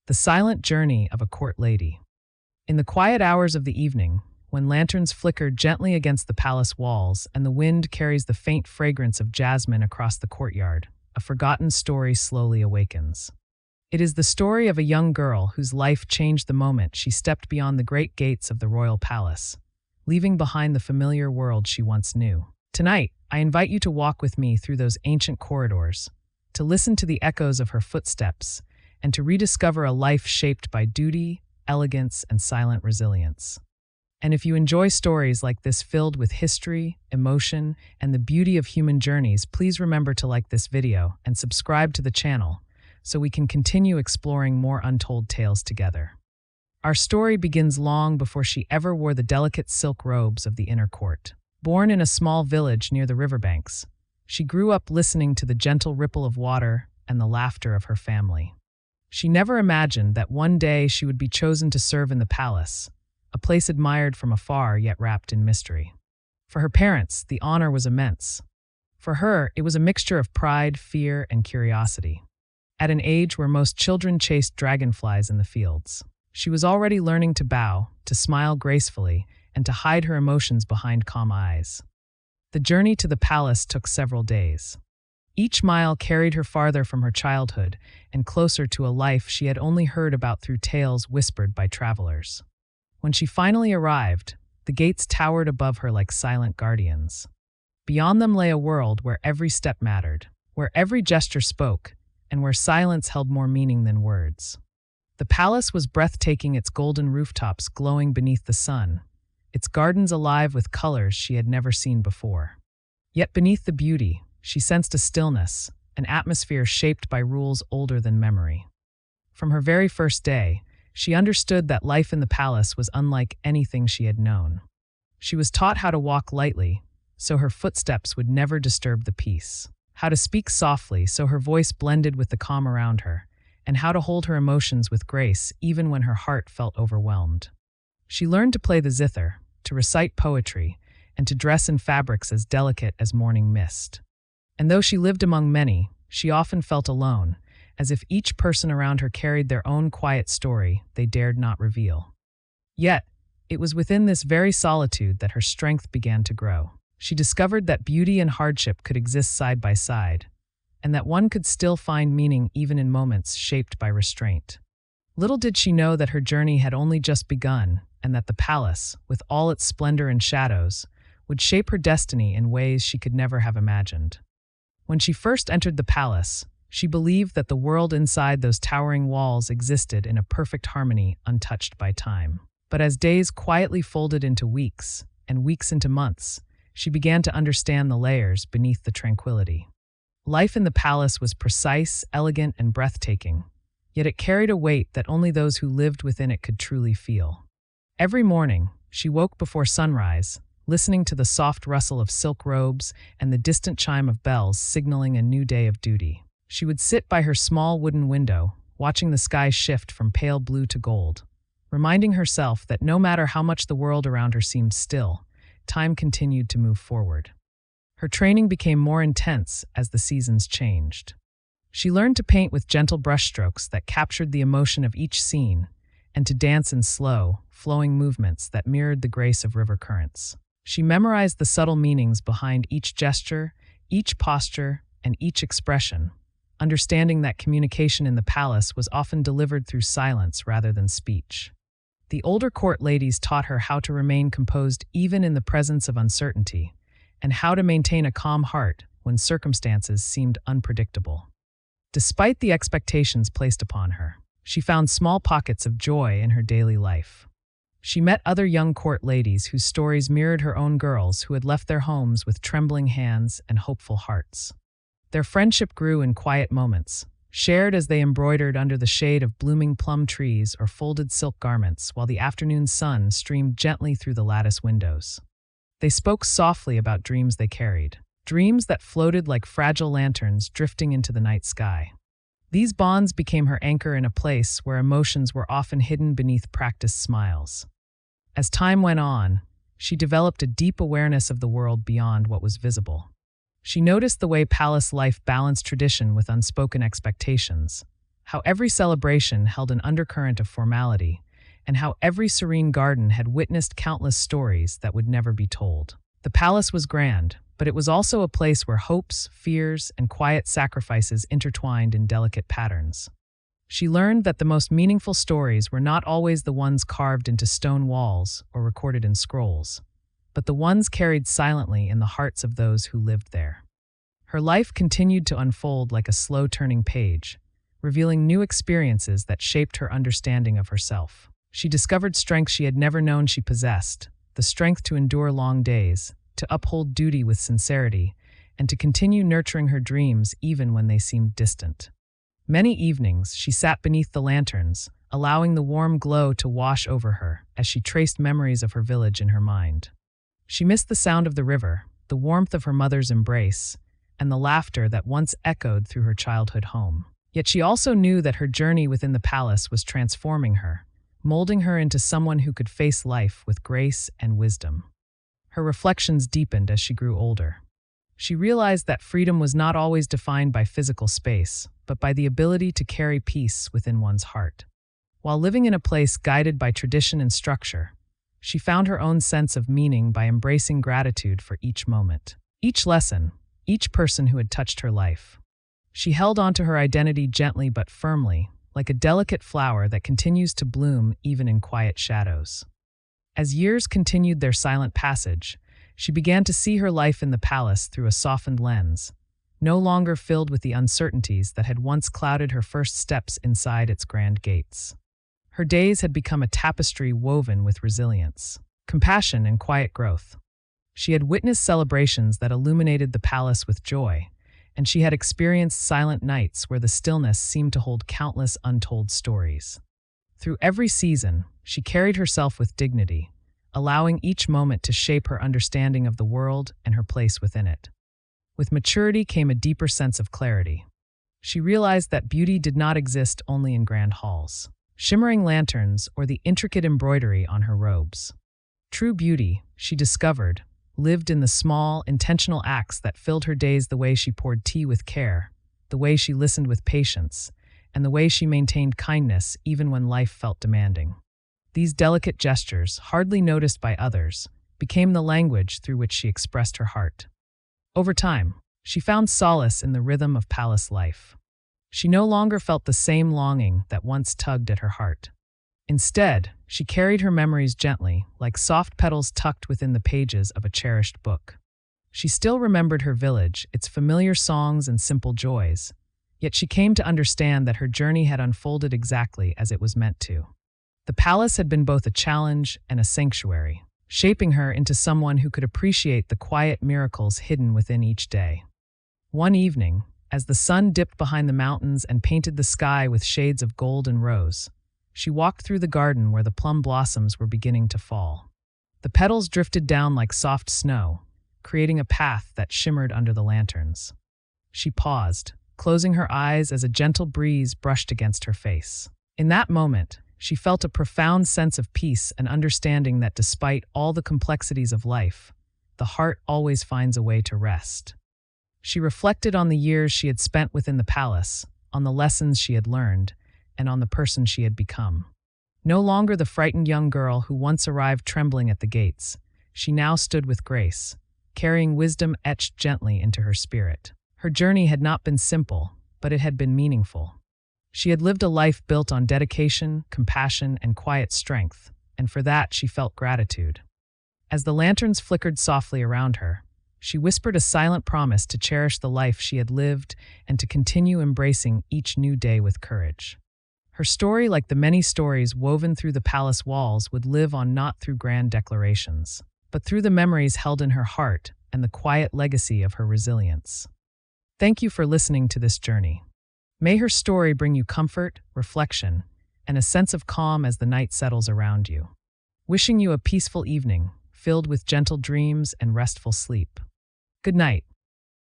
The silent journey of a court lady. In the quiet hours of the evening, when lanterns flicker gently against the palace walls and the wind carries the faint fragrance of jasmine across the courtyard, a forgotten story slowly awakens. It is the story of a young girl whose life changed the moment she stepped beyond the great gates of the royal palace, leaving behind the familiar world she once knew. Tonight, I invite you to walk with me through those ancient corridors, to listen to the echoes of her footsteps, and to rediscover a life shaped by duty, elegance, and silent resilience. And if you enjoy stories like this filled with history, emotion, and the beauty of human journeys, please remember to like this video and subscribe to the channel so we can continue exploring more untold tales together. Our story begins long before she ever wore the delicate silk robes of the inner court. Born in a small village near the riverbanks, she grew up listening to the gentle ripple of water and the laughter of her family. She never imagined that one day she would be chosen to serve in the palace, a place admired from afar yet wrapped in mystery. For her parents, the honor was immense. For her, it was a mixture of pride, fear, and curiosity. At an age where most children chased dragonflies in the fields, she was already learning to bow, to smile gracefully, and to hide her emotions behind calm eyes. The journey to the palace took several days. Each mile carried her farther from her childhood and closer to a life she had only heard about through tales whispered by travelers. When she finally arrived, the gates towered above her like silent guardians. Beyond them lay a world where every step mattered, where every gesture spoke, and where silence held more meaning than words. The palace was breathtaking, its golden rooftops glowing beneath the sun, its gardens alive with colors she had never seen before. Yet beneath the beauty, she sensed a stillness, an atmosphere shaped by rules older than memory. From her very first day, she understood that life in the palace was unlike anything she had known. She was taught how to walk lightly, so her footsteps would never disturb the peace, how to speak softly so her voice blended with the calm around her, and how to hold her emotions with grace even when her heart felt overwhelmed. She learned to play the zither, to recite poetry, and to dress in fabrics as delicate as morning mist. And though she lived among many, she often felt alone, as if each person around her carried their own quiet story they dared not reveal. Yet, it was within this very solitude that her strength began to grow. She discovered that beauty and hardship could exist side by side, and that one could still find meaning even in moments shaped by restraint. Little did she know that her journey had only just begun, and that the palace, with all its splendor and shadows, would shape her destiny in ways she could never have imagined. When she first entered the palace, she believed that the world inside those towering walls existed in a perfect harmony untouched by time. But as days quietly folded into weeks, and weeks into months, she began to understand the layers beneath the tranquility. Life in the palace was precise, elegant, and breathtaking, yet it carried a weight that only those who lived within it could truly feel. Every morning, she woke before sunrise, listening to the soft rustle of silk robes and the distant chime of bells signaling a new day of duty. She would sit by her small wooden window, watching the sky shift from pale blue to gold, reminding herself that no matter how much the world around her seemed still, time continued to move forward. Her training became more intense as the seasons changed. She learned to paint with gentle brushstrokes that captured the emotion of each scene, and to dance in slow, flowing movements that mirrored the grace of river currents. She memorized the subtle meanings behind each gesture, each posture, and each expression, understanding that communication in the palace was often delivered through silence rather than speech. The older court ladies taught her how to remain composed even in the presence of uncertainty, and how to maintain a calm heart when circumstances seemed unpredictable. Despite the expectations placed upon her, she found small pockets of joy in her daily life. She met other young court ladies whose stories mirrored her own girls who had left their homes with trembling hands and hopeful hearts. Their friendship grew in quiet moments, shared as they embroidered under the shade of blooming plum trees or folded silk garments while the afternoon sun streamed gently through the lattice windows. They spoke softly about dreams they carried, dreams that floated like fragile lanterns drifting into the night sky. These bonds became her anchor in a place where emotions were often hidden beneath practiced smiles. As time went on, she developed a deep awareness of the world beyond what was visible. She noticed the way palace life balanced tradition with unspoken expectations, how every celebration held an undercurrent of formality, and how every serene garden had witnessed countless stories that would never be told. The palace was grand, but it was also a place where hopes, fears, and quiet sacrifices intertwined in delicate patterns. She learned that the most meaningful stories were not always the ones carved into stone walls or recorded in scrolls, but the ones carried silently in the hearts of those who lived there. Her life continued to unfold like a slow-turning page, revealing new experiences that shaped her understanding of herself. She discovered strength she had never known she possessed, the strength to endure long days, to uphold duty with sincerity, and to continue nurturing her dreams even when they seemed distant. Many evenings, she sat beneath the lanterns, allowing the warm glow to wash over her as she traced memories of her village in her mind. She missed the sound of the river, the warmth of her mother's embrace, and the laughter that once echoed through her childhood home. Yet she also knew that her journey within the palace was transforming her, molding her into someone who could face life with grace and wisdom. Her reflections deepened as she grew older. She realized that freedom was not always defined by physical space, but by the ability to carry peace within one's heart. While living in a place guided by tradition and structure, she found her own sense of meaning by embracing gratitude for each moment, each lesson, each person who had touched her life. She held onto her identity gently but firmly, like a delicate flower that continues to bloom even in quiet shadows. As years continued their silent passage, she began to see her life in the palace through a softened lens, no longer filled with the uncertainties that had once clouded her first steps inside its grand gates. Her days had become a tapestry woven with resilience, compassion, and quiet growth. She had witnessed celebrations that illuminated the palace with joy, and she had experienced silent nights where the stillness seemed to hold countless untold stories. Through every season, she carried herself with dignity, allowing each moment to shape her understanding of the world and her place within it. With maturity came a deeper sense of clarity. She realized that beauty did not exist only in grand halls, shimmering lanterns, or the intricate embroidery on her robes. True beauty, she discovered, lived in the small, intentional acts that filled her days, the way she poured tea with care, the way she listened with patience, and the way she maintained kindness even when life felt demanding. These delicate gestures, hardly noticed by others, became the language through which she expressed her heart. Over time, she found solace in the rhythm of palace life. She no longer felt the same longing that once tugged at her heart. Instead, she carried her memories gently, like soft petals tucked within the pages of a cherished book. She still remembered her village, its familiar songs and simple joys, yet she came to understand that her journey had unfolded exactly as it was meant to. The palace had been both a challenge and a sanctuary, shaping her into someone who could appreciate the quiet miracles hidden within each day. One evening, as the sun dipped behind the mountains and painted the sky with shades of gold and rose, she walked through the garden where the plum blossoms were beginning to fall. The petals drifted down like soft snow, creating a path that shimmered under the lanterns. She paused, closing her eyes as a gentle breeze brushed against her face. In that moment, she felt a profound sense of peace and understanding that despite all the complexities of life, the heart always finds a way to rest. She reflected on the years she had spent within the palace, on the lessons she had learned, and on the person she had become. No longer the frightened young girl who once arrived trembling at the gates, she now stood with grace, carrying wisdom etched gently into her spirit. Her journey had not been simple, but it had been meaningful. She had lived a life built on dedication, compassion, and quiet strength, and for that she felt gratitude. As the lanterns flickered softly around her, she whispered a silent promise to cherish the life she had lived and to continue embracing each new day with courage. Her story, like the many stories woven through the palace walls, would live on not through grand declarations, but through the memories held in her heart and the quiet legacy of her resilience. Thank you for listening to this journey. May her story bring you comfort, reflection, and a sense of calm as the night settles around you. Wishing you a peaceful evening, filled with gentle dreams and restful sleep. Good night.